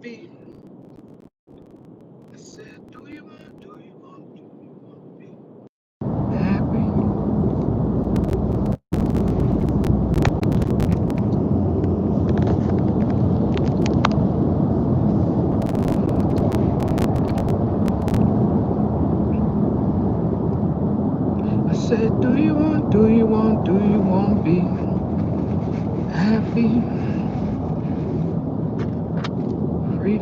be? I said, do you want to be happy? I said, do you want to be happy? Free,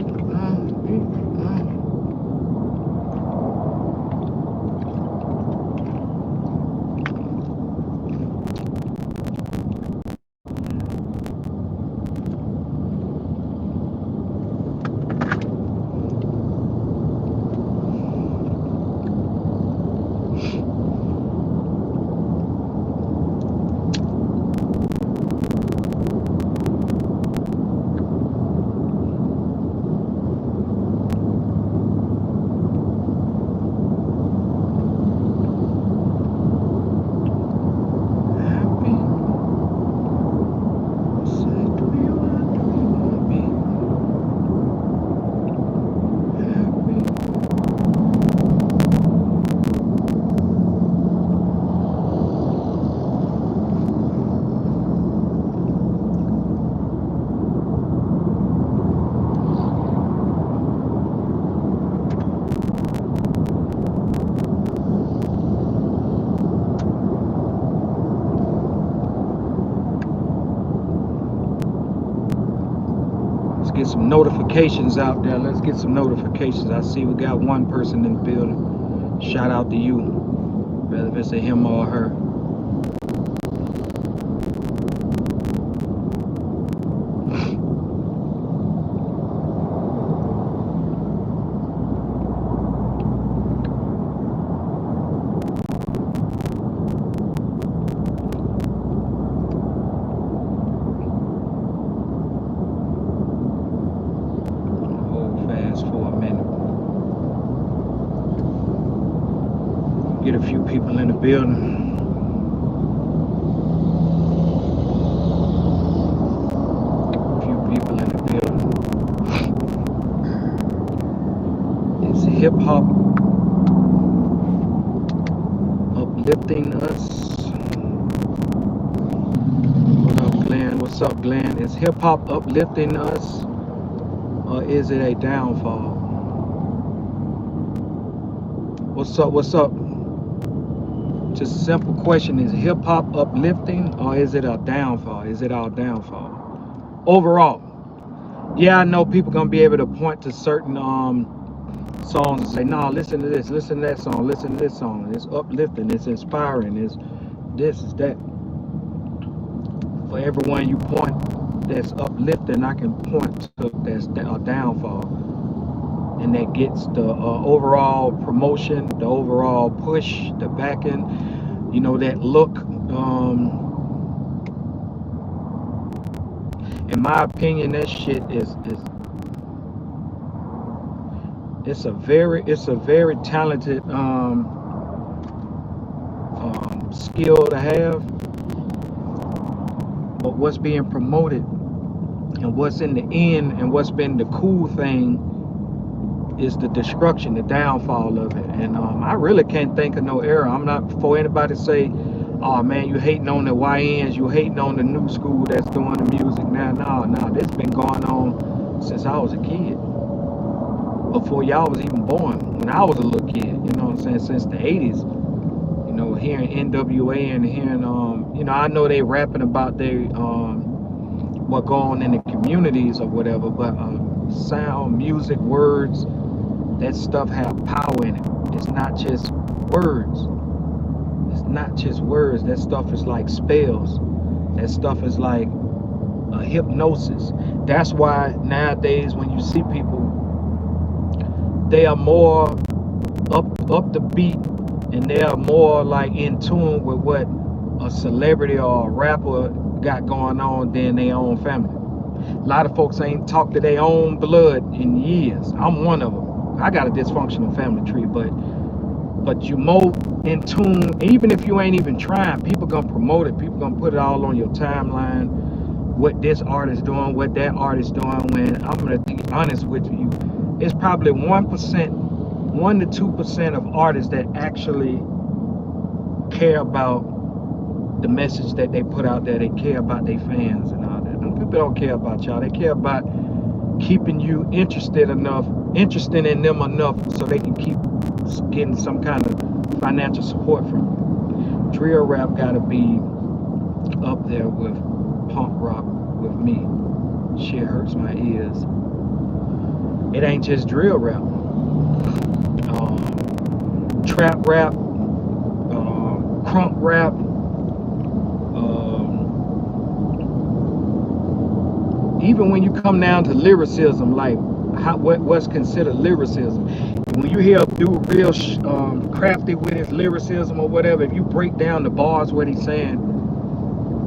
happy. I said, do you want to be happy? Let's get some notifications out there. Let's get some notifications. I see we got one person in the building. Shout out to you, whether it's a him or her. Hold fast for a minute. Get a few people in the building. Is hip hop uplifting us? What up, Glenn? What's up, Glenn? Is hip hop uplifting us, or is it a downfall? What's up? What's up? Just a simple question. Is hip hop uplifting, or is it a downfall? Is it our downfall? Overall, yeah, I know people gonna be able to point to certain songs and say, nah, listen to this, listen to that song, listen to this song. It's uplifting, it's inspiring, it's this, it's that. For everyone you point that's uplifting, I can point to that's a downfall. And that gets the overall promotion, the overall push, the backing, you know, that look. In my opinion, that shit is it's a very talented skill to have. But what's being promoted and what's in the end and what's been the cool thing is the destruction, the downfall of it. And I really can't think of no era. I'm not for anybody to say, oh man, you hating on the YNs, you hating on the new school that's doing the music now. No, this been going on since I was a kid. Before y'all was even born, when I was a little kid, you know what I'm saying, since the 80s, you know, hearing NWA and hearing, you know, I know they rapping about their, what go on in the communities or whatever, but sound, music, words, that stuff have power in it. It's not just words. It's not just words. That stuff is like spells. That stuff is like a hypnosis. That's why nowadays when you see people, they are more up the beat, and they are more like in tune with what a celebrity or a rapper got going on than their own family. A lot of folks ain't talked to their own blood in years. I'm one of them. I got a dysfunctional family tree, but you more in tune. Even if you ain't even trying, people gonna promote it. People gonna put it all on your timeline. what this artist doing, what that artist doing, when I'm gonna be honest with you, it's probably 1%, 1 to 2% of artists that actually care about the message that they put out there. They care about their fans and all that. Them people don't care about y'all. They care about keeping you interested in them enough so they can keep getting some kind of financial support from you. Drill rap gotta be up there with punk rock with me. Shit hurts my ears. It ain't just drill rap. Trap rap, crunk rap, even when you come down to lyricism, like what's considered lyricism. When you hear a dude real crafty with his lyricism or whatever, if you break down the bars, what he's saying,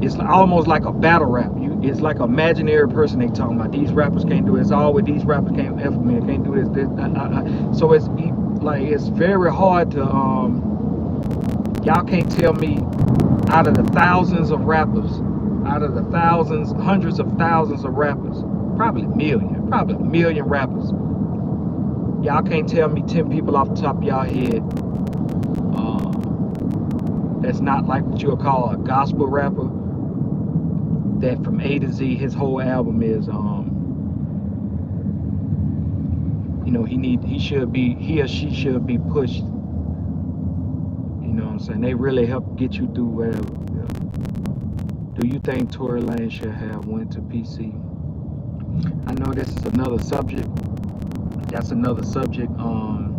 it's almost like a battle rap. It's like an imaginary person they talking about. These rappers can't do it. It's all with these rappers can't F me. They can't do this. So it's like it's very hard to y'all can't tell me out of the thousands of rappers, out of the thousands, hundreds of thousands of rappers, probably a million rappers. Y'all can't tell me 10 people off the top of y'all head that's not like what you'll call a gospel rapper. That from A to Z, his whole album is, you know, he or she should be pushed. You know what I'm saying? They really help get you through whatever. You know. Do you think Tory Lanez should have went to PC? I know this is another subject. That's another subject. I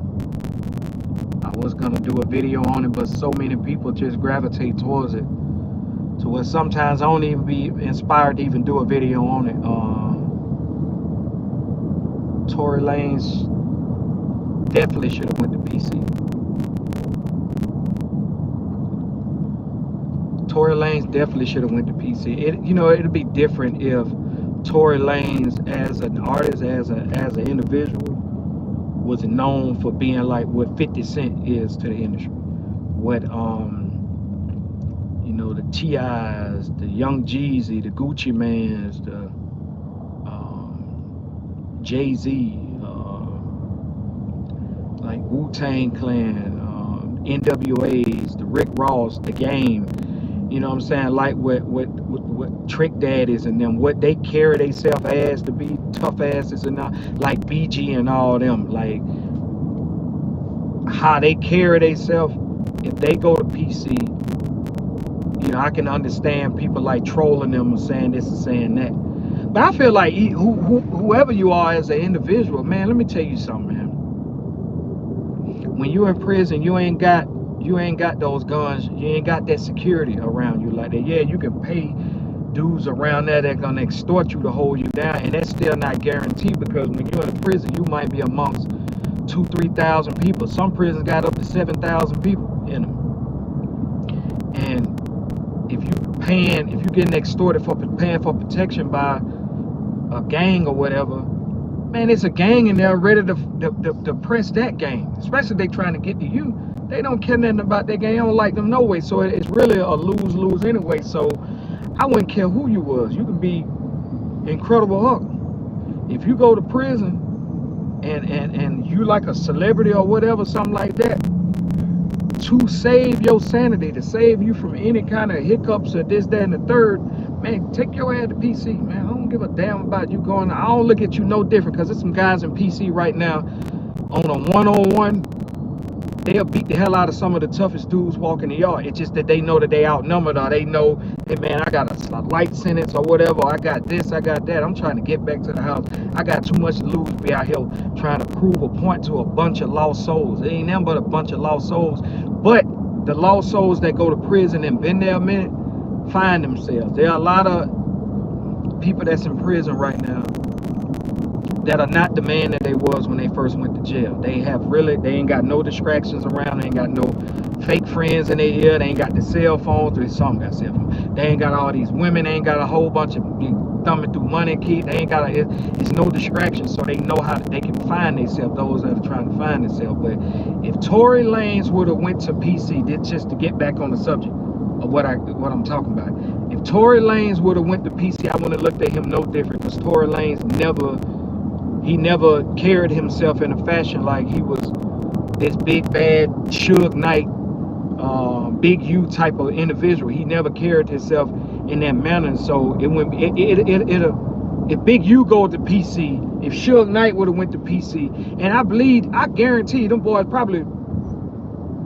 was gonna do a video on it, but so many people just gravitate towards it. So where sometimes I don't even be inspired to even do a video on it. Tory Lanez definitely should have went to PC. Tory Lanez definitely should have went to PC. You know, it'd be different if Tory Lanez, as an artist, as an individual, was known for being like what 50 Cent is to the industry. What you know, the T.I.'s, the Young Jeezy, the Gucci Mans, the Jay-Z, like Wu-Tang Clan, NWAs, the Rick Ross, the Game. You know what I'm saying? Like what Trick Daddies and them, what they carry themselves as to be tough asses and all, like BG and all them, like how they carry themselves. If they go to PC, you know, I can understand people like trolling them and saying this and saying that. But I feel like whoever you are as an individual, man, let me tell you something, man. When you're in prison, you ain't got those guns, you ain't got that security around you like that. Yeah, you can pay dudes around there that gonna extort you to hold you down, and that's still not guaranteed, because when you're in prison, you might be amongst 2,000-3,000 people. Some prisons got up to 7,000 people in them. And if you're getting extorted for paying for protection by a gang or whatever, man, it's a gang and they're ready to press that gang. Especially if they trying to get to you. They don't care nothing about that gang. They don't like them no way. So it's really a lose-lose anyway. So I wouldn't care who you was. You could be Incredible Hulk. If you go to prison and you like a celebrity or whatever, something like that, to save your sanity, to save you from any kind of hiccups or this, that, and the third, man, take your ass to PC, man. I don't give a damn about you going. I don't look at you no different, because there's some guys in PC right now on a one-on-one. They'll beat the hell out of some of the toughest dudes walking the yard. It's just that they know that they outnumbered, or they know, hey man, I got a light sentence or whatever, or I got this, I got that. I'm trying to get back to the house. I got too much to lose to be out here trying to prove a point to a bunch of lost souls. It ain't nothing but a bunch of lost souls. But the lost souls that go to prison and been there a minute find themselves. There are a lot of people that's in prison right now that are not the man that they was when they first went to jail. They ain't got no distractions around. They ain't got no fake friends in their ear. They ain't got the cell phones. Or some got cell phones. They ain't got all these women. They ain't got a whole bunch of thumbing through money key. They ain't got it's no distractions, so they know how they can find themselves, those that are trying to find themselves. But if Tory Lanez would have went to PC, just to get back on the subject, of what I'm talking about. If Tory Lanez would have went to PC, I wouldn't have looked at him no different, because Tory Lanez never carried himself in a fashion like he was this big bad Suge Knight, Big U type of individual. He never carried himself in that manner. So if Big U go to PC, if Suge Knight would have went to PC, and I guarantee them boys probably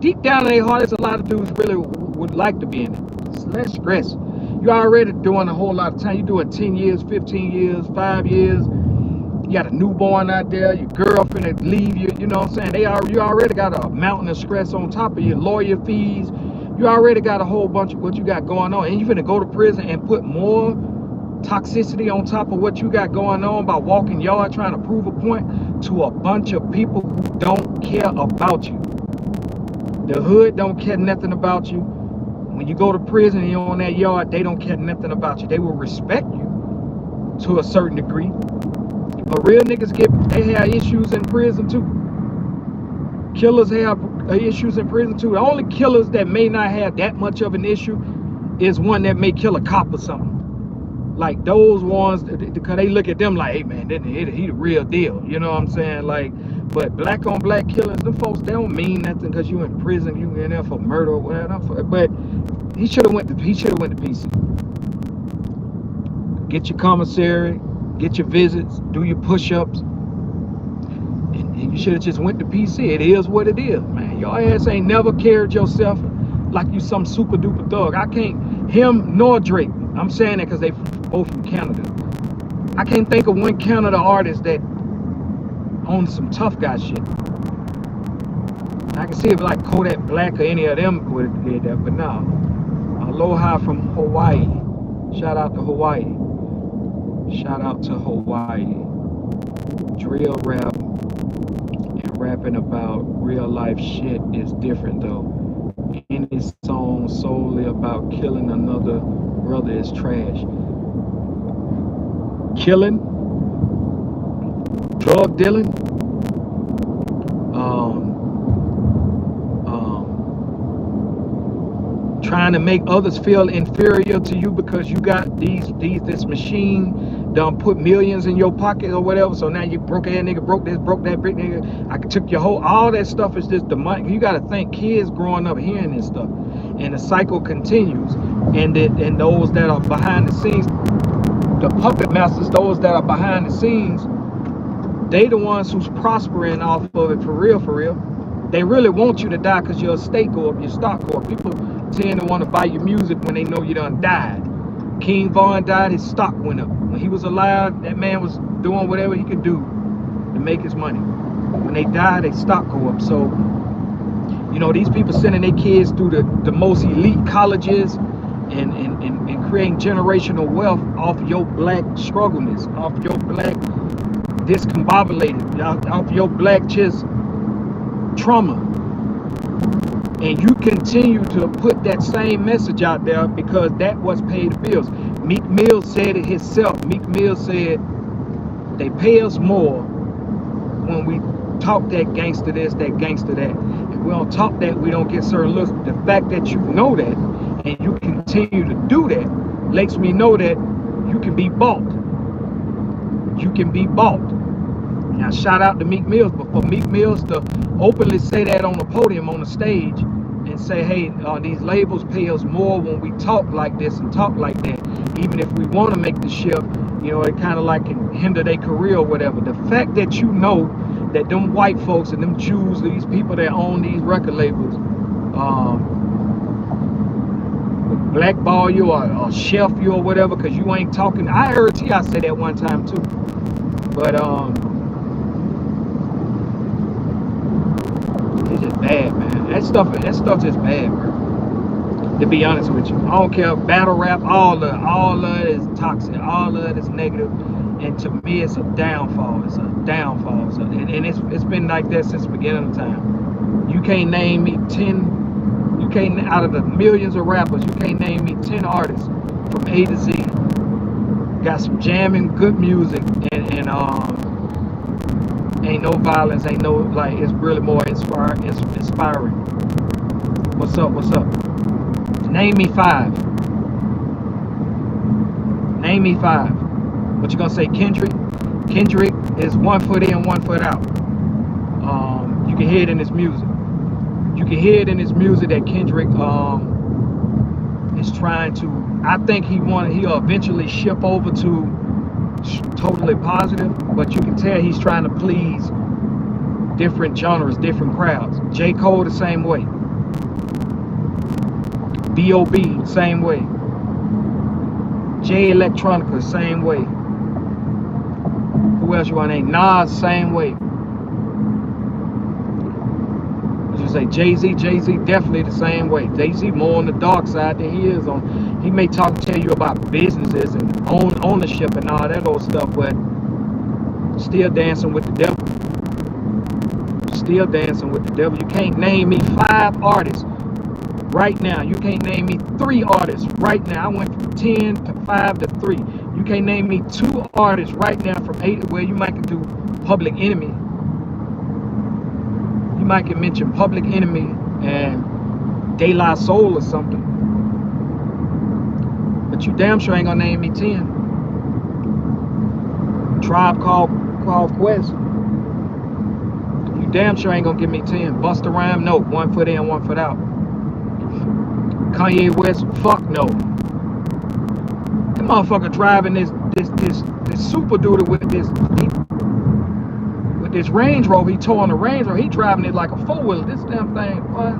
deep down in their heart, there's a lot of dudes really would like to be in it. It's less stress. You already doing a whole lot of time. You're doing 10 years, 15 years, 5 years. You got a newborn out there, your girlfriend that leave you, you know what I'm saying? You already got a mountain of stress on top of your lawyer fees. You already got a whole bunch of what you got going on. And you're finna go to prison and put more toxicity on top of what you got going on by walking yard trying to prove a point to a bunch of people who don't care about you. The hood don't care nothing about you. When you go to prison and you're on that yard, they don't care nothing about you. They will respect you to a certain degree. But real niggas they have issues in prison too. Killers have issues in prison too. The only killers that may not have that much of an issue is one that may kill a cop or something. Like those ones, because they look at them like, hey man, he the real deal. You know what I'm saying? Like, but black on black killings, them folks, they don't mean nothing because you in prison, you in there for murder or whatever. But he should have went to PC. Get your commissary, get your visits, do your push-ups, and you should have just went to PC. It is what it is, man. Your ass ain't never carried yourself like you some super duper thug. I can't, him nor Drake, I'm saying that because they both from Canada. I can't think of one Canada artist that owns some tough guy shit. I can see if like Kodak Black or any of them would have did that, but no. Aloha from Hawaii. Shout out to Hawaii. Shout out to Hawaii. Drill rap and rapping about real life shit is different though. Any song solely about killing another brother is trash. Killing, drug dealing, trying to make others feel inferior to you because you got this machine done put millions in your pocket or whatever, so now you broke ass nigga, broke this, broke that, brick nigga, I took your whole, all that stuff is just the money. You gotta think kids growing up hearing this stuff, and the cycle continues, and those that are behind the scenes, the puppet masters, those that are behind the scenes, they the ones who's prospering off of it for real. They really want you to die because your estate go up, your stock go up. People tend to want to buy your music when they know you done died. King Von died, his stock went up. When he was alive, that man was doing whatever he could do to make his money. When they die, their stock go up. So, you know, these people sending their kids through the most elite colleges and creating generational wealth off your black struggleness, off your black discombobulated, off your black just trauma. And you continue to put that same message out there because that was paid the bills. Meek Mill said it himself. Meek Mill said they pay us more when we talk that gangster this, that gangster that. If we don't talk that, we don't get certain looks. The fact that you know that and you continue to do that lets me know that you can be bought. You can be bought. Now shout out to Meek Mills, but for Meek Mills to openly say that on the podium, on the stage, and say, hey, these labels pay us more when we talk like this and talk like that, even if we want to make the shift, you know, it kind of like can hinder their career or whatever. The fact that you know that them white folks and them Jews, these people that own these record labels, blackball you or shelf you or whatever because you ain't talking. I heard T.I. say that one time too, but it's just bad, man. That stuff is bad, bro. To be honest with you, I don't care. Battle rap, all of it is toxic. All of it is negative, and to me, it's a downfall. It's a downfall. So, and it's been like that since the beginning of time. You can't name me 10. You can't, out of the millions of rappers, you can't name me 10 artists from A to Z. Got some jamming, good music, and ain't no violence, ain't no, like, it's really more inspiring. What's up? Name me 5. Name me 5. What you gonna say, Kendrick? Kendrick is 1 foot in, 1 foot out. You can hear it in his music. You can hear it in his music that Kendrick is trying to. I think he'll eventually shift over to totally positive, but you can tell he's trying to please different genres, different crowds. J. Cole the same way. B.O.B. same way. J Electronica same way. Who else you want to name? Nas same way. You say Jay-Z definitely the same way. Jay-Z more on the dark side than he is on. He may tell you about businesses and ownership and all that old stuff, but still dancing with the devil. Still dancing with the devil. You can't name me 5 artists right now. You can't name me 3 artists right now. I went from 10 to 5 to 3. You can't name me 2 artists right now from 8 where you might can do Public Enemy. You might can mention Public Enemy and De La Soul or something. But you damn sure ain't gonna name me 10. Tribe Called Quest. You damn sure ain't gonna give me 10. Busta Rhymes, no. 1 foot in, 1 foot out. Kanye West, fuck no. That motherfucker driving this super duder with this Range Rover. He towing the Range Rover. He driving it like a 4-wheeler. This damn thing, what?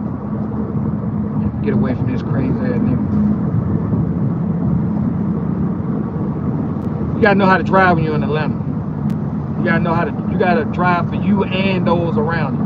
Get away from this crazy ass nigga. You gotta know how to drive when you're in Atlanta. You gotta know how to. You gotta drive for you and those around you.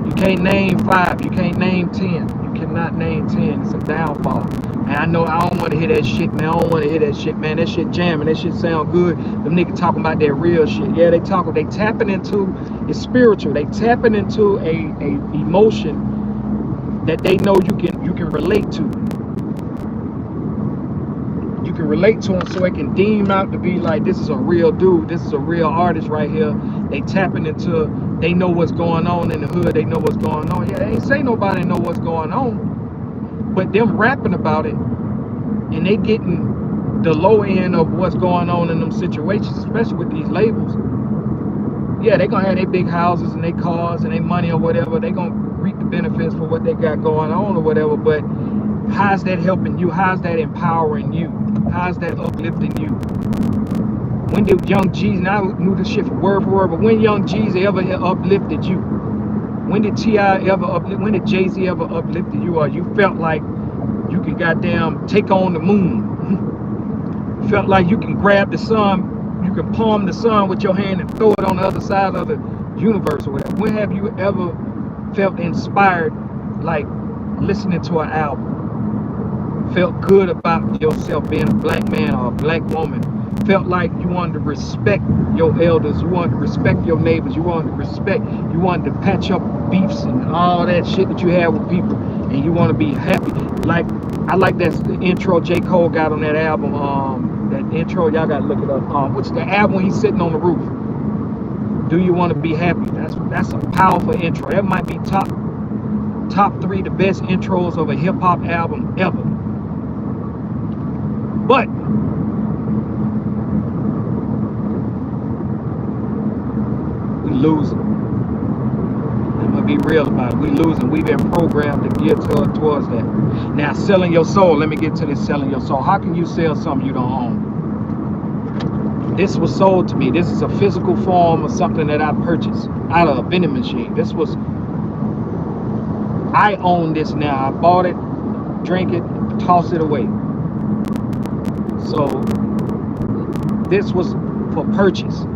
You can't name 5. You can't name 10. You cannot name 10. It's a downfall. And I know I don't want to hear that shit, man. I don't want to hear that shit, man. That shit jamming. That shit sound good. Them niggas talking about that real shit. Yeah, they tapping into, it's spiritual. They tapping into a emotion that they know you can relate to. You can relate to them, so it can deem out to be like, this is a real dude. This is a real artist right here. They tapping into, they know what's going on in the hood. They know what's going on. Yeah, they ain't say nobody know what's going on. But them rapping about it, and they getting the low end of what's going on in them situations, especially with these labels. Yeah, they gonna have their big houses and their cars and their money or whatever. They gonna reap the benefits for what they got going on or whatever. But how's that helping you? How's that empowering you? How's that uplifting you? When did Young Jeezy, and I knew this shit for word, but when Young Jeezy ever uplifted you? When did T.I. ever uplift? When did Jay-Z ever uplifted you, or you felt like you could goddamn take on the moon? You felt like you can grab the sun, you can palm the sun with your hand and throw it on the other side of the universe or whatever. When have you ever felt inspired, like listening to an album? Felt good about yourself being a black man or a black woman? Felt like you wanted to respect your elders, you wanted to respect your neighbors, you wanted to patch up beefs and all that shit that you have with people, and you want to be happy. Like, I like that's the intro J. Cole got on that album. That intro, y'all gotta look it up. Which the album when he's sitting on the roof. Do you want to be happy? That's a powerful intro. That might be top 3 the best intros of a hip hop album ever. But we losing. I'm gonna be real about it. We losing. We've been programmed to gear towards that. Now, selling your soul. Let me get to this selling your soul. How can you sell something you don't own? This was sold to me. This is a physical form of something that I purchased out of a vending machine. I own this now. I bought it, drink it, toss it away. So this was for purchase.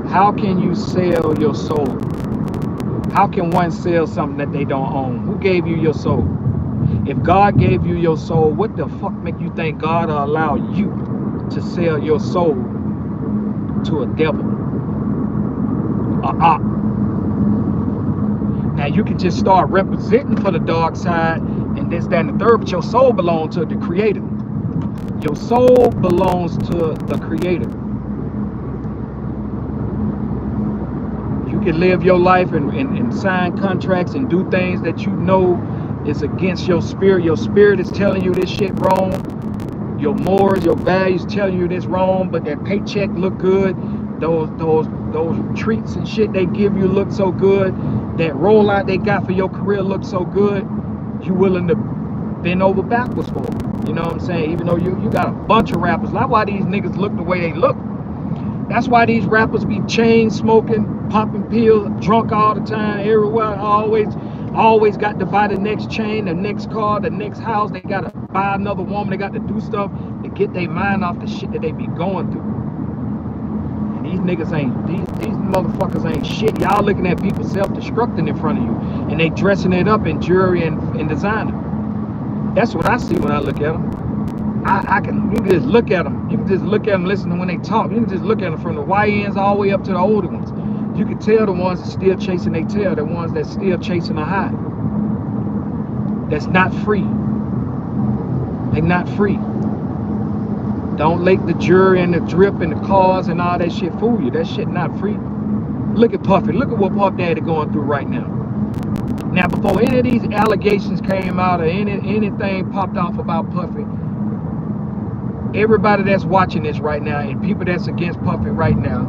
How can you sell your soul? How can one sell something that they don't own? Who gave you your soul? If God gave you your soul, what the fuck make you think God will allow you to sell your soul to a devil? Now you can just start representing for the dark side and this, that, and the third, but your soul belongs to the Creator. Your soul belongs to the Creator. You can live your life and sign contracts and do things that you know is against your spirit. Your spirit is telling you this shit wrong. Your morals, your values telling you this wrong, but that paycheck look good. Those treats and shit they give you look so good. That rollout they got for your career looks so good. You willing to bend over backwards for it. You know what I'm saying? Even though you got a bunch of rappers. That's why these niggas look the way they look. That's why these rappers be chain smoking, popping pills, drunk all the time, everywhere. Always got to buy the next chain, the next car, the next house. They got to buy another woman. They got to do stuff to get their mind off the shit that they be going through. And these niggas ain't, these motherfuckers ain't shit. Y'all looking at people self-destructing in front of you. And they dressing it up in jewelry and designer. That's what I see when I look at them. You can just look at them. You can just look at them, listen to when they talk. You can just look at them from the YNs all the way up to the older ones. You can tell the ones that still chasing their tail, the ones that still chasing a high. That's not free. They're not free. Don't let the jewelry and the drip and the cars and all that shit fool you. That shit not free. Look at Puffy. Look at what Puff Daddy going through right now. Now, before any of these allegations came out or anything popped off about Puffy, everybody that's watching this right now and people that's against Puffy right now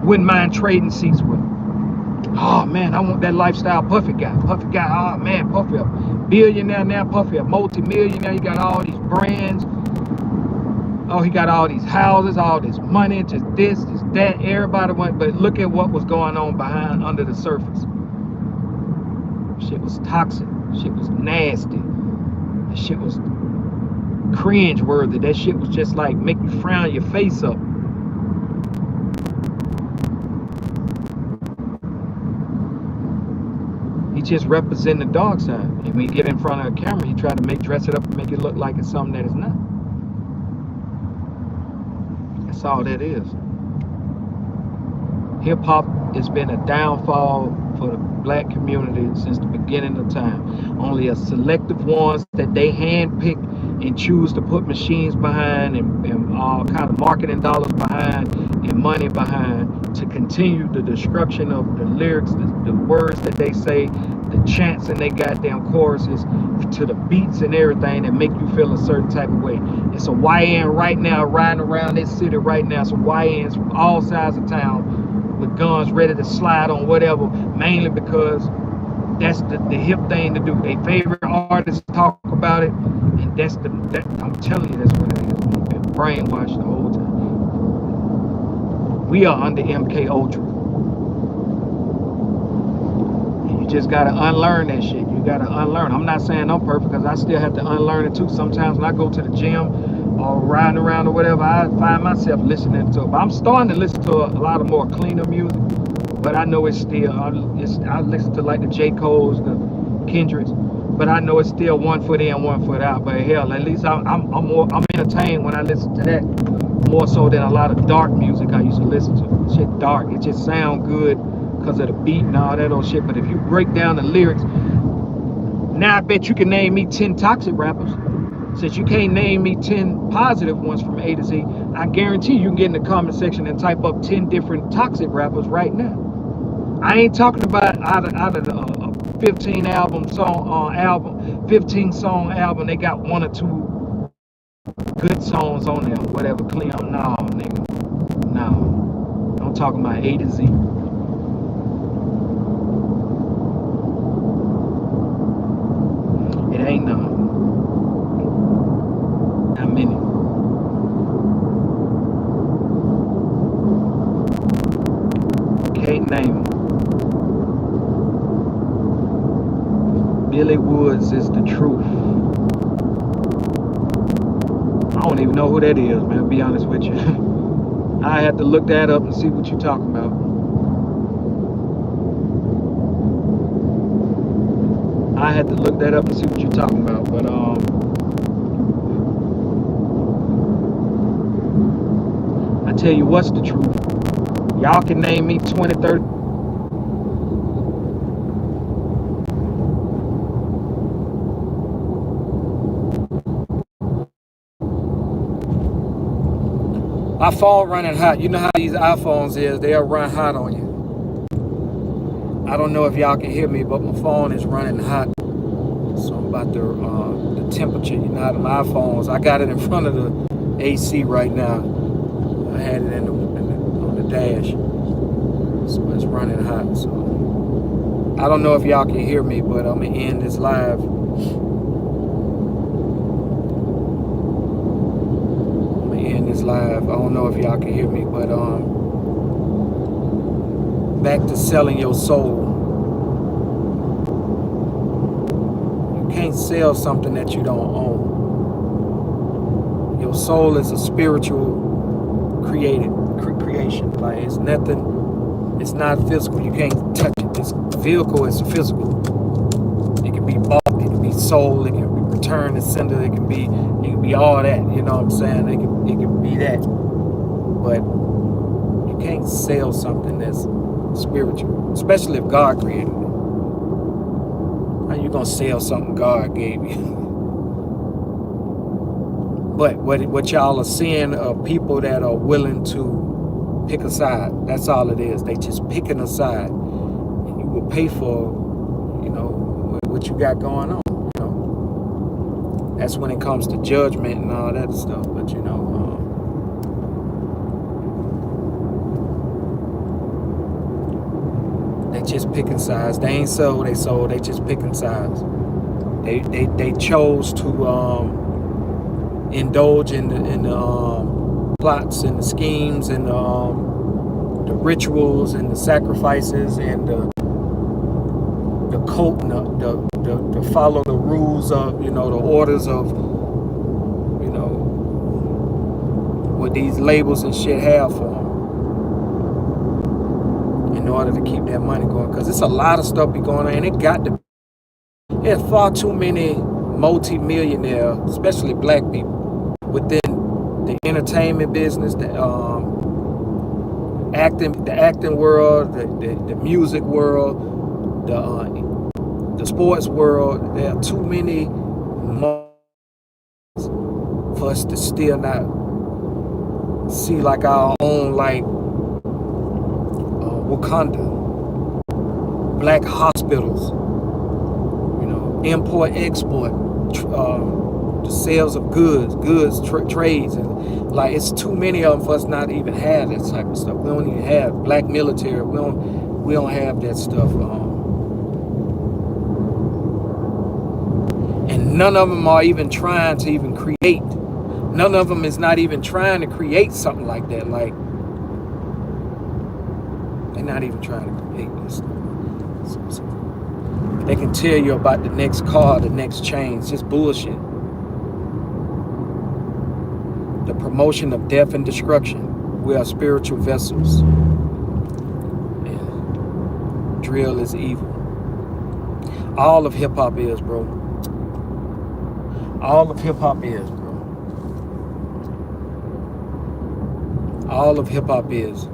wouldn't mind trading seats with him. Oh man, I want that lifestyle Puffy got. Puffy got, oh man, Puffy a billionaire now, Puffy a multi-millionaire. He got all these brands. Oh, he got all these houses, all this money, just this, that. Everybody went, but look at what was going on under the surface. Shit was toxic. Shit was nasty. That shit was cringe-worthy. That shit was just like make you frown your face up. He just represent the dark side. And when you get in front of a camera, you try to dress it up and make it look like it's something that it's not. That's all that is. Hip-hop has been a downfall for the black community since the beginning of time. Only a selective ones that they handpick and choose to put machines behind and all kind of marketing dollars behind and money behind to continue the destruction of the lyrics, the words that they say, the chants and they goddamn choruses to the beats and everything that make you feel a certain type of way. It's a YN right now riding around this city right now. Some YNs from all sides of town with guns ready to slide on whatever, mainly because that's the hip thing to do. Their favorite artists talk about it, and I'm telling you, that's what it is. We've been brainwashed the whole time. We are under MK Ultra. And you just gotta unlearn that shit. You gotta unlearn. I'm not saying I'm perfect, because I still have to unlearn it too. Sometimes when I go to the gym or riding around or whatever, I find myself listening to it. But I'm starting to listen to a lot of more cleaner music. But I know it's still, I listen to like the J. Cole's, the Kendricks, but I know it's still one foot in, one foot out. But hell, at least I'm entertained when I listen to that, more so than a lot of dark music I used to listen to. Shit dark, it just sound good because of the beat and all that old shit. But if you break down the lyrics, now I bet you can name me 10 toxic rappers. Since you can't name me 10 positive ones from A to Z, I guarantee you can get in the comment section and type up 10 different toxic rappers right now. I ain't talking about out of the 15 song album, they got 1 or 2 good songs on there, whatever. Clean up, no, nigga, no. I'm talking about A to Z. It ain't none. Not many. Can't name them. Billy Woods is the truth. I don't even know who that is, man, to be honest with you. I had to look that up and see what you're talking about. I had to look that up and see what you're talking about, but I tell you what's the truth. Y'all can name me 20, 30. My phone running hot. You know how these iPhones is, they'll run hot on you. I don't know if y'all can hear me, but my phone is running hot. So I'm about the temperature. You know how my iPhones, I got it in front of the AC right now. I had it on the dash. So it's running hot. So I don't know if y'all can hear me, but I'm gonna end this live. I don't know if y'all can hear me, but back to selling your soul. You can't sell something that you don't own. Your soul is a spiritual creation. Like, it's nothing, it's not physical. You can't touch it. This vehicle is physical. It can be bought, it can be sold, it can be returned to sender, it can be all that, you know what I'm saying? It can be that. But you can't sell something that's spiritual, especially if God created it. How you gonna sell something God gave you? But what y'all are seeing are people that are willing to pick a side. That's all it is. They just picking a side, and you will pay for, you know, what you got going on. You know, that's when it comes to judgment and all that stuff. But you know, they just picking sides. They ain't sold. They sold. They just picking sides. They chose to indulge in the plots and the schemes and the rituals and the sacrifices and the cult and the follow the rules of, you know, the orders of, you know, what these labels and shit have for them, in order to keep that money going. Because it's a lot of stuff be going on, and it got to, there's far too many multi-millionaires, especially black people, within the entertainment business, the acting world, the music world, the sports world. There are too many for us to still not see like our own, like Wakanda, black hospitals, you know, import, export, the sales of goods, trades, and like, it's too many of them for us not to even have that type of stuff. We don't even have black military. We don't have that stuff. And none of them are even trying to even create. None of them is not even trying to create something like that. Like, they're not even trying to create this stuff. So they can tell you about the next car, the next chain. It's just bullshit. The promotion of death and destruction. We are spiritual vessels. And drill is evil. All of hip-hop is, bro. All of hip-hop is, bro. All of hip-hop is.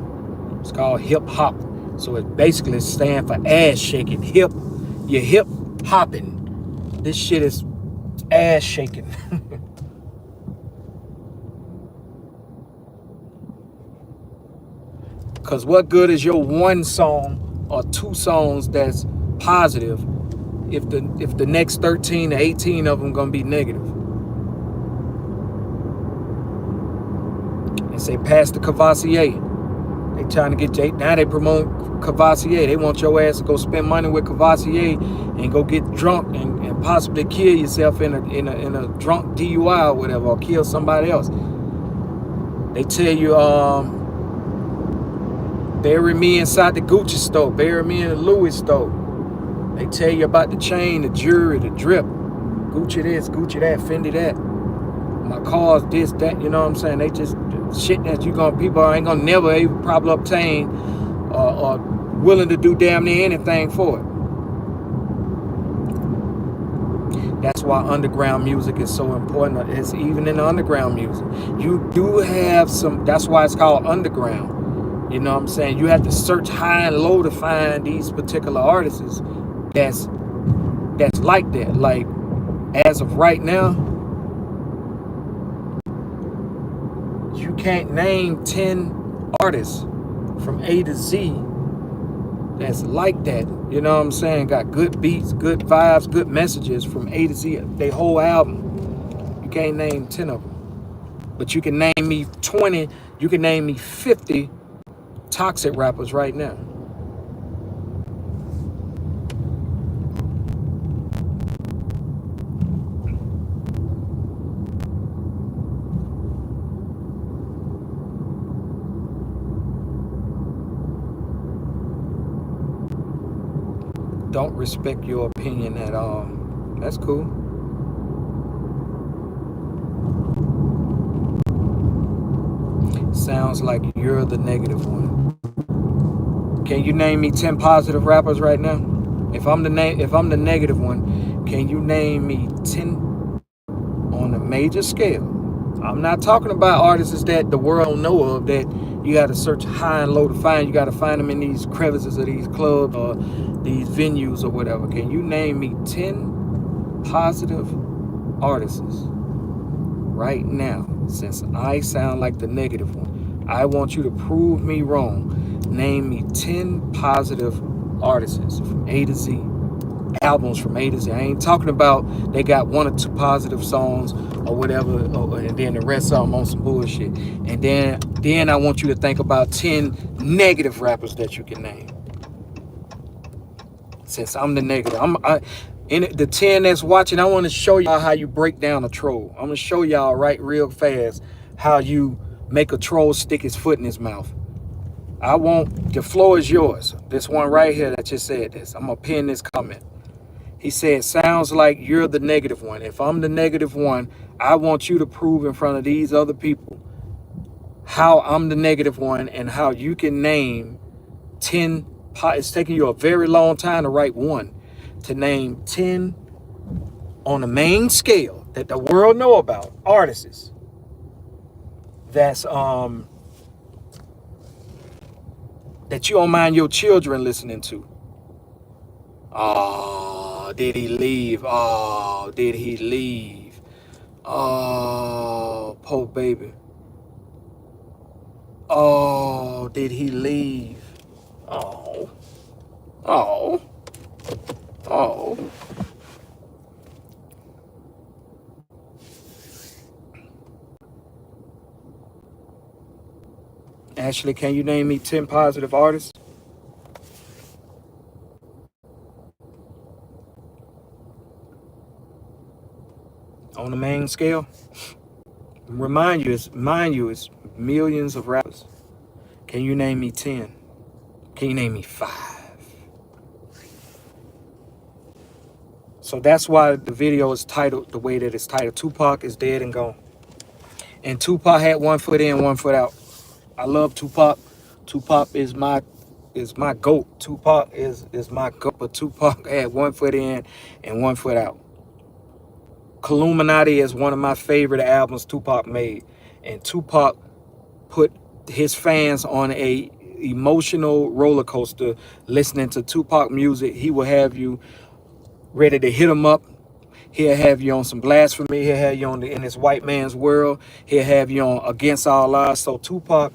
It's called hip-hop. So it basically stands for ass shaking. Hip, you're hip-hopping. This shit is ass shaking. Because what good is your one song or two songs that's positive if the next 13 to 18 of them gonna be negative? They say pass the Cavassier. They trying to get you. Now they promote Cavassier. They want your ass to go spend money with Cavassier and go get drunk and possibly kill yourself in a drunk DUI or whatever, or kill somebody else. They tell you, bury me inside the Gucci store, bury me in the Louis store. They tell you about the chain, the jewelry, the drip, Gucci this, Gucci that, Fendi that, my car's this, that, you know what I'm saying? They just shit that people ain't gonna never even probably obtain or willing to do damn near anything for it. That's why underground music is so important. It's even in the underground music. You do have some, that's why it's called underground. You know what I'm saying? You have to search high and low to find these particular artists that's like that. Like, as of right now, you can't name 10 artists from A to Z that's like that. You know what I'm saying? Got good beats, good vibes, good messages from A to Z. They whole album. You can't name 10 of them. But you can name me 20, you can name me 50 toxic rappers right now. Don't respect your opinion at all. That's cool. Sounds like you're the negative one. Can you name me 10 positive rappers right now? If I'm the negative one, can you name me 10 on a major scale? I'm not talking about artists that the world don't know of, that you got to search high and low to find. You got to find them in these crevices of these clubs or these venues or whatever. Can you name me 10 positive artists right now? Since I sound like the negative one, I want you to prove me wrong. Name me 10 positive artists from A to Z. Albums from A to Z. I ain't talking about they got 1 or 2 positive songs or whatever, and then the rest of them on some bullshit. And then I want you to think about 10 negative rappers that you can name. Since I'm the negative, in the 10 that's watching, I want to show y'all how you break down a troll. I'm gonna show y'all right real fast how you make a troll stick his foot in his mouth. The floor is yours. This one right here that just said this. I'm gonna pin this comment. He said, sounds like you're the negative one. If I'm the negative one, I want you to prove in front of these other people how I'm the negative one and how you can name 10. It's taking you a very long time to write one. To name 10 on the main scale that the world know about, artists. That's that you don't mind your children listening to. Oh, did he leave? Oh, did he leave? Oh, poor baby. Oh, did he leave? Oh. Oh. Oh. Ashley, can you name me 10 positive artists? On the main scale? Mind you, it's millions of rappers. Can you name me 10? Can you name me 5? So that's why the video is titled the way that it's titled. Tupac is dead and gone. And Tupac had 1 foot in, 1 foot out. I love Tupac. Tupac is my GOAT. Tupac is my GOAT. But Tupac had 1 foot in and 1 foot out. Illuminati is one of my favorite albums Tupac made. And Tupac put his fans on a emotional roller coaster listening to Tupac music. He will have you ready to hit him up. He'll have you on some blasphemy. He'll have you on in this white man's world. He'll have you on against all odds. So Tupac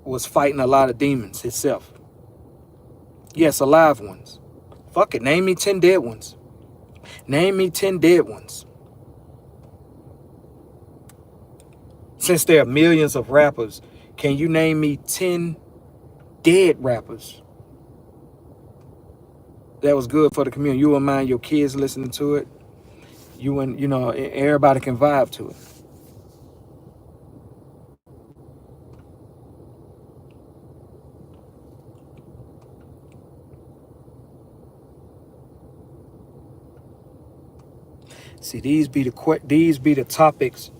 was fighting a lot of demons himself. Yes, alive ones. Fuck it. Name me 10 dead ones. Name me 10 dead ones. Since there are millions of rappers, can you name me 10 dead rappers that was good for the community? You wouldn't mind your kids listening to it. Everybody can vibe to it. See, these be the topics.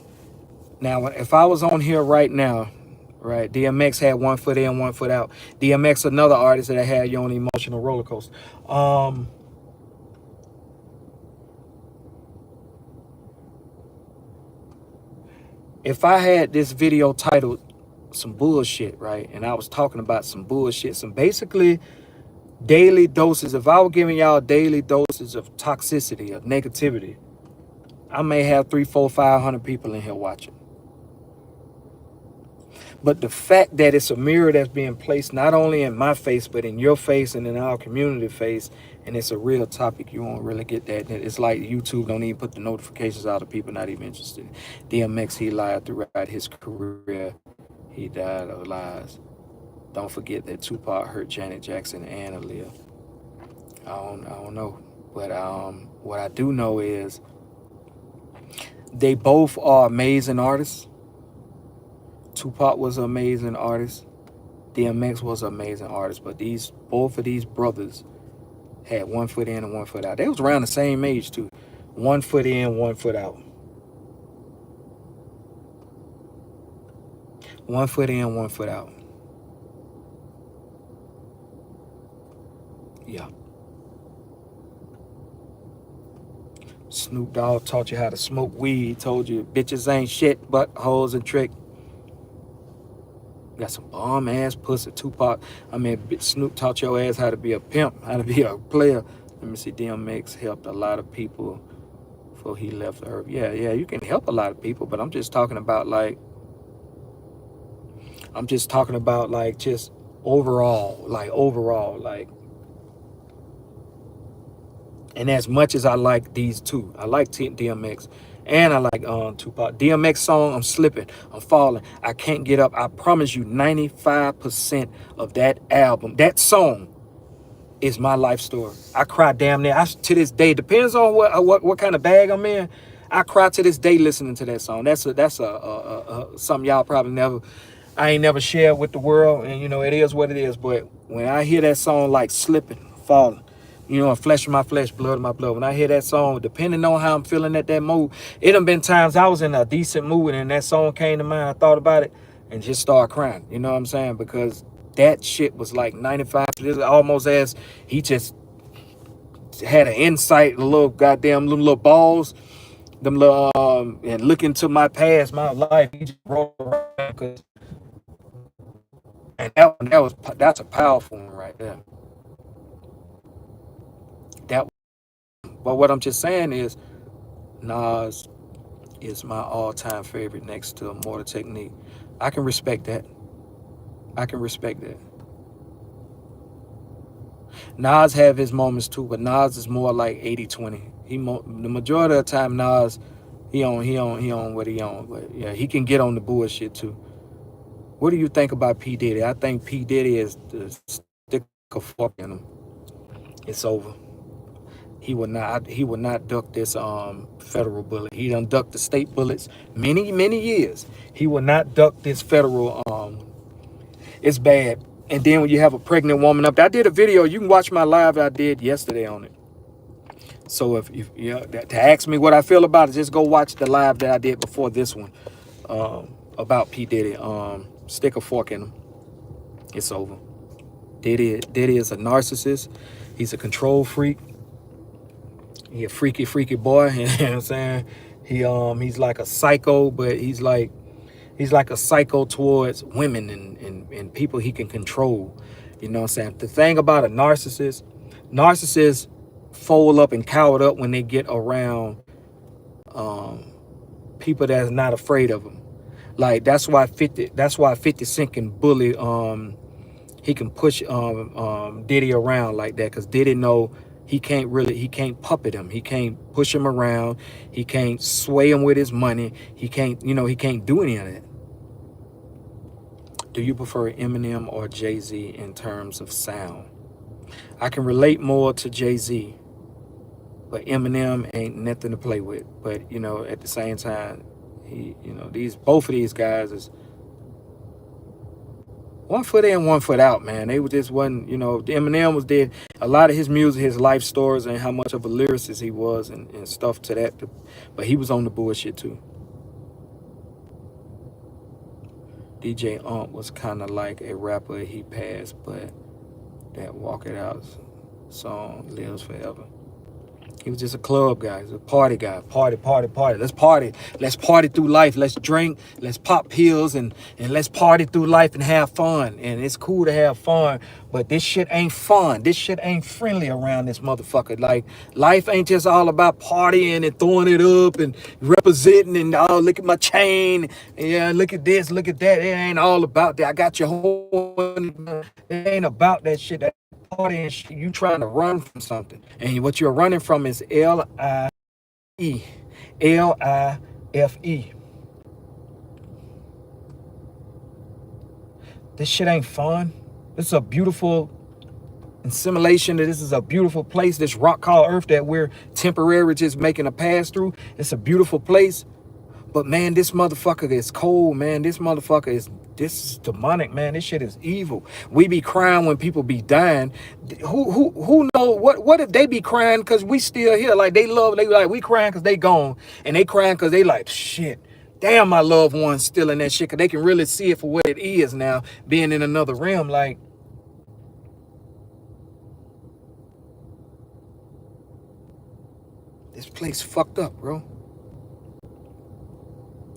Now, if I was on here right now, right, DMX had 1 foot in, 1 foot out. DMX, another artist that had you on an emotional roller coaster. If I had this video titled some bullshit, right, and I was talking about some bullshit, some basically daily doses, if I were giving y'all daily doses of toxicity, of negativity, I may have 300, 400, 500 people in here watching. But the fact that it's a mirror that's being placed not only in my face, but in your face and in our community face, and it's a real topic, you won't really get that. It's like YouTube don't even put the notifications out of people not even interested. DMX, he lied throughout his career. He died of lies. Don't forget that Tupac hurt Janet Jackson and Aaliyah. I don't know. But what I do know is they both are amazing artists. Tupac was an amazing artist. DMX was an amazing artist. But both of these brothers had 1 foot in and 1 foot out. They was around the same age too. 1 foot in, 1 foot out. 1 foot in, 1 foot out. Yeah. Snoop Dogg taught you how to smoke weed. He told you bitches ain't shit but hoes and trick. Got some bomb ass pussy. Tupac, Snoop taught your ass how to be a pimp, how to be a player. Let me see, DMX helped a lot of people before he left the earth. Yeah, you can help a lot of people, but I'm just talking about like just overall, and as much as I like these two, I like DMX and I like Tupac. DMX song, I'm slipping, I'm falling, I can't get up. I promise you 95% of that album, that song, is my life story. I cry damn near, to this day, depends on what kind of bag I'm in. I cry to this day listening to that song. That's something y'all probably I ain't never shared with the world, and it is what it is. But when I hear that song, like slipping, falling, flesh of my flesh, blood of my blood. When I hear that song, depending on how I'm feeling at that mood, it done been times I was in a decent mood and that song came to mind. I thought about it and just started crying. You know what I'm saying? Because that shit was like 95. Almost as he just had an insight, a little goddamn little balls, them little and look into my past, my life. He just rolled around, and that's a powerful one right there. But what I'm just saying is, Nas is my all-time favorite next to Mortal Technique. I can respect that. Nas have his moments too, but Nas is more like 80-20. The majority of the time, Nas, he on what he on. But yeah, he can get on the bullshit too. What do you think about P. Diddy? I think P. Diddy is the stick of fuck in him. It's over. He will not duck this federal bullet. He done ducked the state bullets many years. He will not duck this federal. It's bad. And then when you have a pregnant woman up there, I did a video. You can watch my live I did yesterday on it. So if to ask me what I feel about it, just go watch the live that I did before this one about P. Diddy. Stick a fork in him. It's over. Diddy is a narcissist. He's a control freak. He a freaky boy. You know what I'm saying? He's like a psycho, but he's like a psycho towards women and people he can control. You know what I'm saying? The thing about a narcissists fold up and cower up when they get around people that's not afraid of them. Like that's why 50 Cent can bully he can push Diddy around like that, because Diddy know he can't puppet him. He can't push him around. He can't sway him with his money. He can't do any of that. Do you prefer Eminem or Jay-Z in terms of sound? I can relate more to Jay-Z, but Eminem ain't nothing to play with. But at the same time, both of these guys is 1 foot in, 1 foot out, man. They just wasn't, Eminem was dead. A lot of his music, his life stories, and how much of a lyricist he was and stuff to that. But he was on the bullshit too. DJ was kind of like a rapper. He passed, but that Walk It Out song lives forever. He was just a club guy. He was a party guy. Party. Let's party. Let's party through life. Let's drink. Let's pop pills and let's party through life and have fun. And it's cool to have fun, but this shit ain't fun. This shit ain't friendly around this motherfucker. Like, life ain't just all about partying and throwing it up and representing and, oh, look at my chain. Yeah, look at this, look at that. It ain't all about that. I got your whole... It ain't about that shit. That party and shit. You trying to run from something. And what you're running from is L-I-F-E. L-I-F-E. This shit ain't fun. This is a beautiful assimilation. That this is a beautiful place. This rock called Earth that we're temporary just making a pass through. It's a beautiful place. But man, this motherfucker is cold, man. This is demonic, man. This shit is evil. We be crying when people be dying. Who know what if they be crying because we still here? Like, they like, we crying because they gone, and they crying because they like, shit, damn, my loved one's still in that shit, because they can really see it for what it is now, being in another realm. Like, this place fucked up, bro.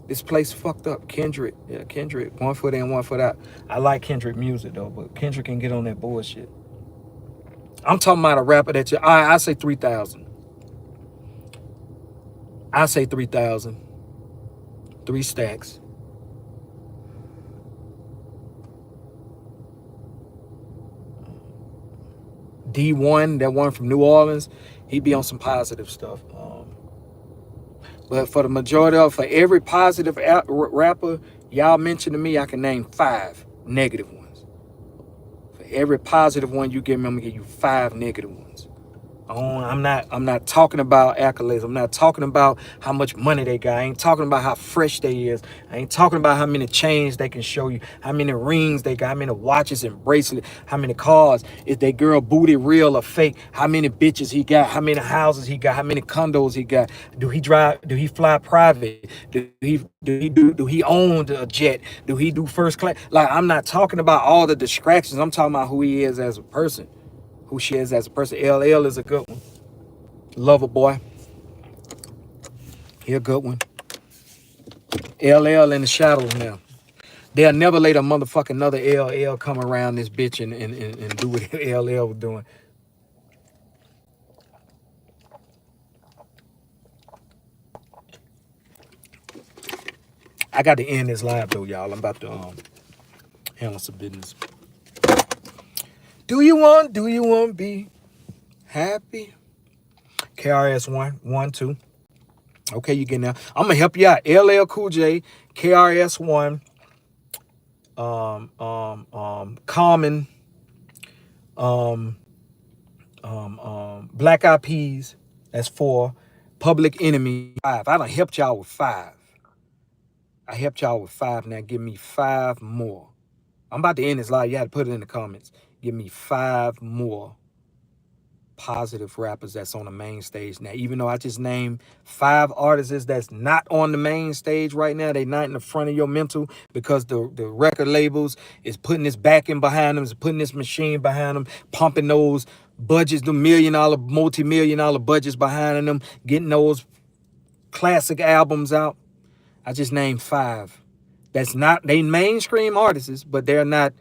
This place fucked up. Kendrick. Yeah, Kendrick. 1 foot in, 1 foot out. I like Kendrick music, though, but Kendrick can get on that bullshit. I'm talking about a rapper that I say 3,000. I say 3,000. 3 stacks. D1, that one from New Orleans, he be on some positive stuff. But for the majority of, for every positive rapper y'all mentioned to me, I can name 5 negative ones. For every positive one you give me, I'm gonna give you 5 negative ones. I'm not talking about accolades. I'm not talking about how much money they got. I ain't talking about how fresh they is. I ain't talking about how many chains they can show you, how many rings they got, how many watches and bracelets, how many cars. Is they girl booty real or fake? How many bitches he got? How many houses he got? How many condos he got? Do he drive? Do he fly private? Do he own a jet? Do he do first class? Like, I'm not talking about all the distractions. I'm talking about who he is as a person. Who she is as a person. LL is a good one. Lover boy. He a good one. LL in the shadows now. They'll never let a motherfucking another LL come around this bitch and do what LL was doing. I got to end this live though, y'all. I'm about to handle some business. Do you want to be happy? KRS-One, 1, 2. Okay, you getting there. I'm gonna help you out. LL Cool J, KRS-One, Common, Black Eyed Peas, that's 4. Public Enemy, 5. I done helped y'all with 5. I helped y'all with 5. Now give me 5 more. I'm about to end this live. You had to put it in the comments. Give me 5 more positive rappers that's on the main stage now. Even though I just named 5 artists that's not on the main stage right now, they not in the front of your mental because the record labels is putting this backing behind them, is putting this machine behind them, pumping those budgets, the $1 million, multi-million dollar budgets behind them, getting those classic albums out. I just named 5. That's not, they mainstream artists, but they're not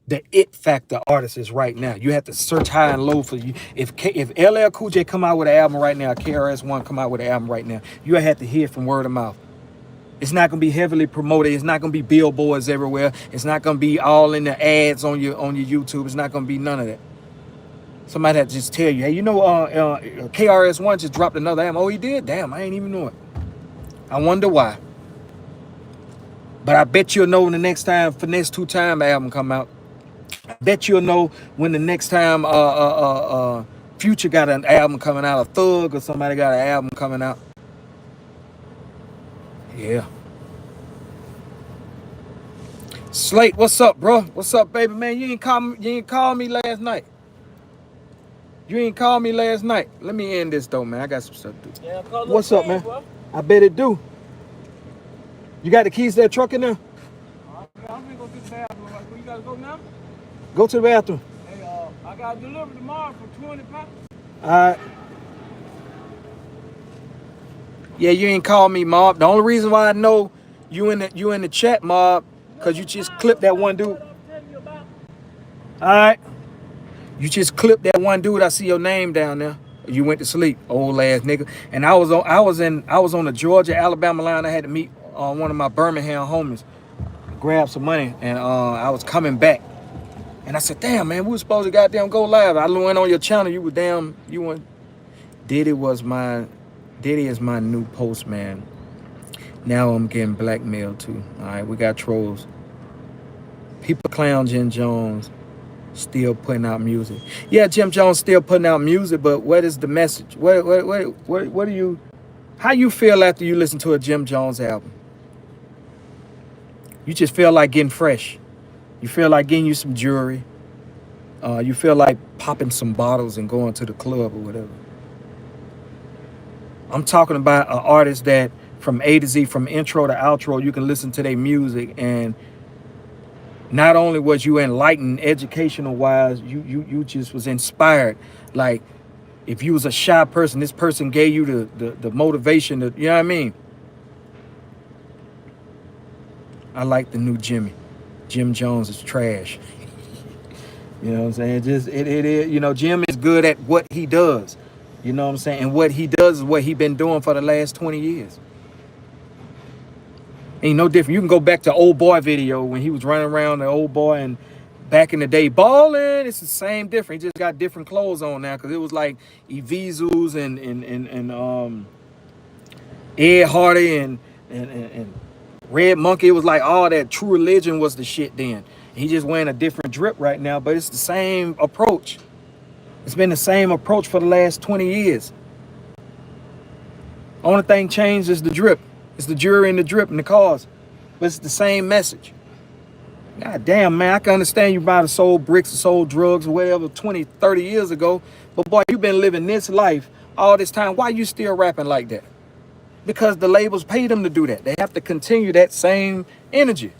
the it factor artists right now. You have to search high and low for you. If LL Cool J come out with an album right now, KRS-One come out with an album right now, you have to hear from word of mouth. It's not gonna be heavily promoted. It's not gonna be billboards everywhere. It's not gonna be all in the ads on your YouTube. It's not gonna be none of that. Somebody had to just tell you, hey, you know, KRS-One just dropped another album. Oh, he did? Damn, I ain't even know it. I wonder why. But I bet you'll know when the next time Finesse 2 Time album come out. I bet you'll know when the next time Future got an album coming out, a Thug or somebody got an album coming out. Yeah. Slate, what's up, bro? What's up, baby, man? You ain't call me last night. You ain't called me last night. Let me end this though, man. I got some stuff to do. Yeah, what's up, man? Bro. I bet it do. You got the keys to that truck in there? I'm gonna go to the bathroom. Where you gotta go now? Go to the bathroom. Hey, I got delivered tomorrow for 20 pounds. All right. Yeah, you ain't called me, Mob. The only reason why I know you in the chat, Mob, because you just clipped that one dude. All right. You just clipped that one dude. I see your name down there. You went to sleep, old ass nigga. And I was on the Georgia Alabama line. I had to meet one of my Birmingham homies, grab some money, and I was coming back. And I said, damn man, we was supposed to goddamn go live. I went on your channel. You went. Diddy is my new postman. Now I'm getting blackmailed too. All right, we got trolls. People clown Jim Jones. Still putting out music. Yeah, Jim Jones still putting out music, but what is the message? What do you, how you feel after you listen to a Jim Jones album? You just feel like getting fresh. You feel like getting you some jewelry. You feel like popping some bottles and going to the club or whatever. I'm talking about an artist that from A to Z, from intro to outro, you can listen to their music, and not only was you enlightened educational wise, you just was inspired. Like if you was a shy person, this person gave you the motivation to, you know what I mean? I like the new Jimmy. Jim Jones is trash. You know what I'm saying? Just it is, you know, Jim is good at what he does. You know what I'm saying? And what he does is what he been doing for the last 20 years. Ain't no different. You can go back to Old Boy video when he was running around the Old Boy and back in the day balling. It's the same different. He just got different clothes on now because it was like Evisus and Ed Hardy and Red Monkey. It was like all that. True Religion was the shit then. He just wearing a different drip right now, but it's the same approach. It's been the same approach for the last 20 years. Only thing changed is the drip. It's the jury and the drip and the cars. But it's the same message. God damn, man, I can understand you might have sold bricks or sold drugs or whatever 20, 30 years ago. But boy, you've been living this life all this time. Why you still rapping like that? Because the labels pay them to do that. They have to continue that same energy.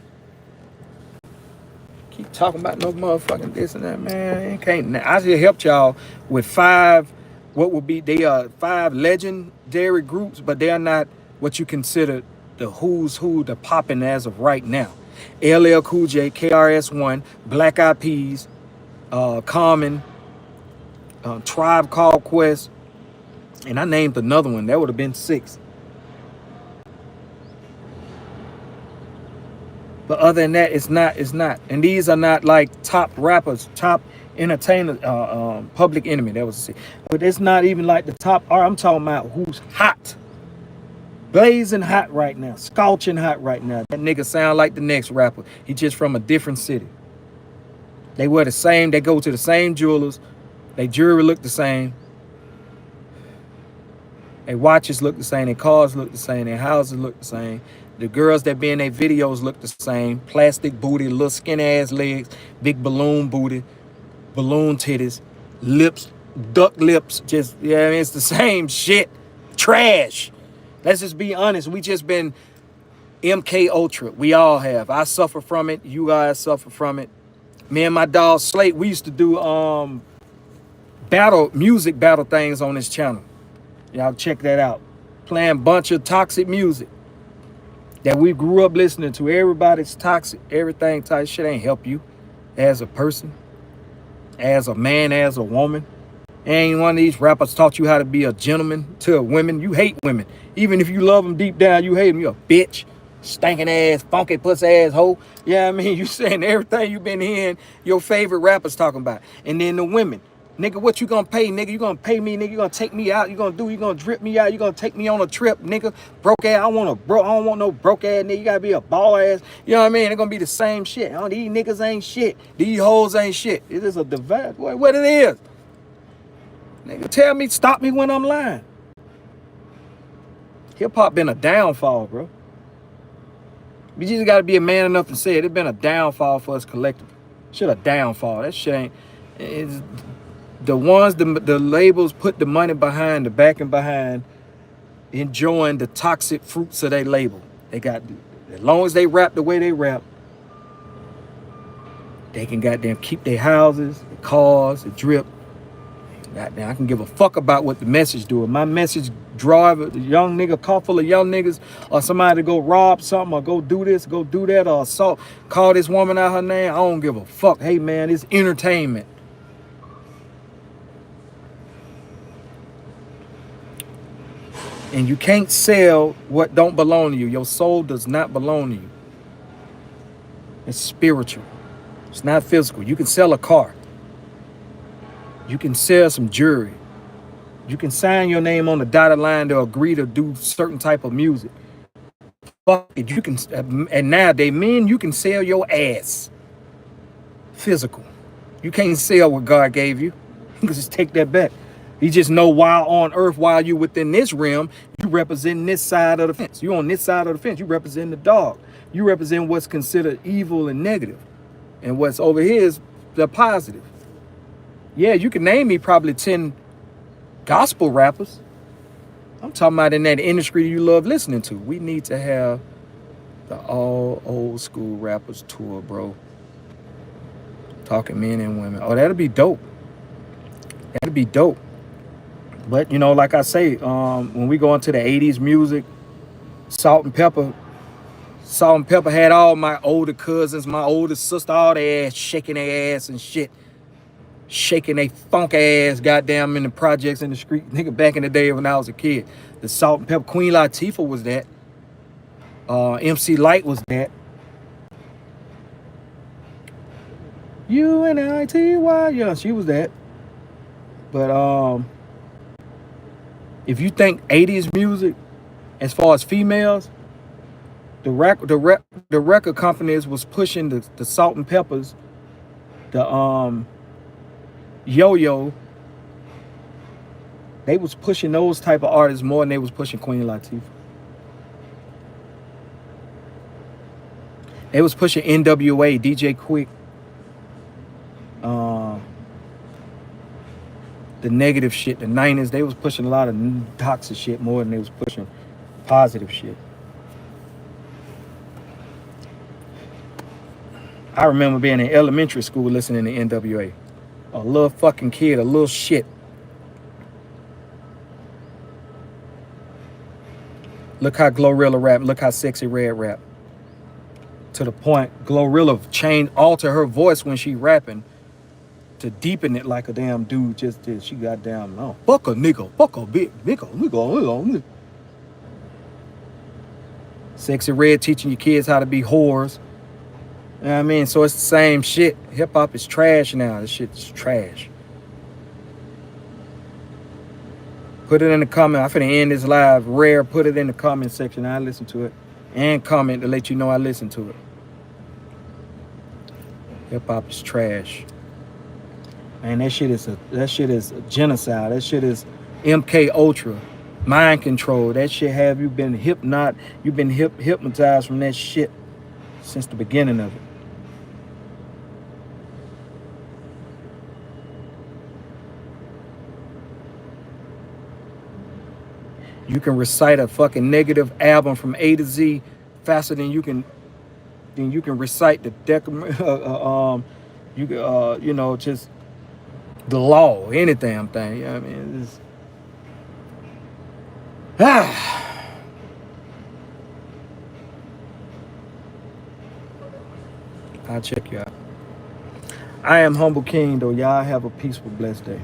Keep talking about no motherfucking this and that, man. It can't. I just helped y'all with 5, what would be, they are 5 legendary groups, but they are not what you consider the who's who, the popping as of right now. LL Cool J, KRS-One, Black Eyed Peas, Common, Tribe Called Quest, and I named another one. That would have been 6. But other than that, it's not. And these are not like top rappers, top entertainers, Public Enemy. That was, but it's not even like the top. I'm talking about who's hot. Blazing hot right now, scorching hot right now. That nigga sound like the next rapper. He just from a different city. They wear the same, they go to the same jewelers. They jewelry look the same. Their watches look the same, their cars look the same, their houses look the same. The girls that be in their videos look the same. Plastic booty, little skinny ass legs, big balloon booty, balloon titties, lips, duck lips, just, yeah, I mean, it's the same shit. Trash. Let's just be honest. We just been MK Ultra. We all have. I suffer from it. You guys suffer from it. Me and my dog Slate, we used to do music battle things on this channel. Y'all check that out. Playing a bunch of toxic music that we grew up listening to. Everybody's toxic. Everything toxic. Shit ain't help you as a person, as a man, as a woman. Ain't one of these rappers taught you how to be a gentleman to women. You hate women. Even if you love them deep down, you hate them. You a bitch, stinking ass, funky pussy ass hoe. Yeah, I mean, you saying everything you been hearing your favorite rappers talking about. And then the women. Nigga, what you gonna pay, nigga? You gonna pay me, nigga? You gonna take me out? You gonna drip me out? You gonna take me on a trip, nigga? Broke ass, I don't want no broke ass nigga. You gotta be a ball ass. You know what I mean? It's gonna be the same shit. Oh, these niggas ain't shit. These hoes ain't shit. It is a divide. What it is? Nigga, tell me, stop me when I'm lying. Hip-hop been a downfall, bro. We just gotta be a man enough to say it. It's been a downfall for us collectively. Shit, a downfall. That shit ain't. It's the ones, the labels put the money behind, the backing behind, enjoying the toxic fruits of their label. They got, as long as they rap the way they rap, they can goddamn keep their houses, their cars, the drip. Goddamn, I can give a fuck about what the message do. If my message drive a young nigga, car full of young niggas, or somebody to go rob something, or go do this, go do that, or assault, call this woman out her name, I don't give a fuck. Hey man, it's entertainment. And you can't sell what don't belong to you. Your soul does not belong to you. It's spiritual. It's not physical. You can sell a car. You can sell some jewelry. You can sign your name on the dotted line to agree to do certain type of music. Fuck it. You can, and nowadays, men, you can sell your ass. Physical. You can't sell what God gave you. You can just take that back. You just know while on earth, while you within this realm, you represent this side of the fence. You on this side of the fence. You represent the dog. You represent what's considered evil and negative. And what's over here is the positive. Yeah, you can name me probably 10 gospel rappers. I'm talking about in that industry you love listening to. We need to have the all old school rappers tour, bro. Talking men and women. Oh, that'd be dope. That'd be dope. But, you know, like I say, when we go into the 80s music, Salt and Pepper had all my older cousins, my older sister, all their ass shaking their ass and shit. Shaking their funk ass goddamn in the projects in the street. Nigga, back in the day when I was a kid. The Salt and Pepper, Queen Latifah was that. MC Light was that. UNITY, yeah, she was that. But if you think 80s music, as far as females, the record companies was pushing the Salt and Peppers, the Yo-Yo. They was pushing those type of artists more than they was pushing Queen Latifah. They was pushing NWA, DJ Quick, the negative shit, the 90s. They was pushing a lot of toxic shit more than they was pushing positive shit. I remember being in elementary school listening to NWA. A little fucking kid, a little shit. Look how Glorilla rap. Look how Sexy Red rap. To the point, Glorilla alter her voice when she rapping to deepen it like a damn dude just did. She got damn, oh, fuck a nigga, fuck a big nigga. Sexy Red teaching your kids how to be whores. You know what I mean? So it's the same shit. Hip hop is trash now. This shit is trash. Put it in the comment. I'm finna end this live. Rare, put it in the comment section. I listen to it. And comment to let you know I listen to it. Hip hop is trash. Man, that shit is a genocide. That shit is MK Ultra. Mind control. That shit have you been hypnotized from that shit since the beginning of it. You can recite a fucking negative album from A to Z faster than you can recite the you know, just the law, any damn thing. You know what I mean? It's, I'll check you out. I am Humble King, though. Y'all have a peaceful, blessed day.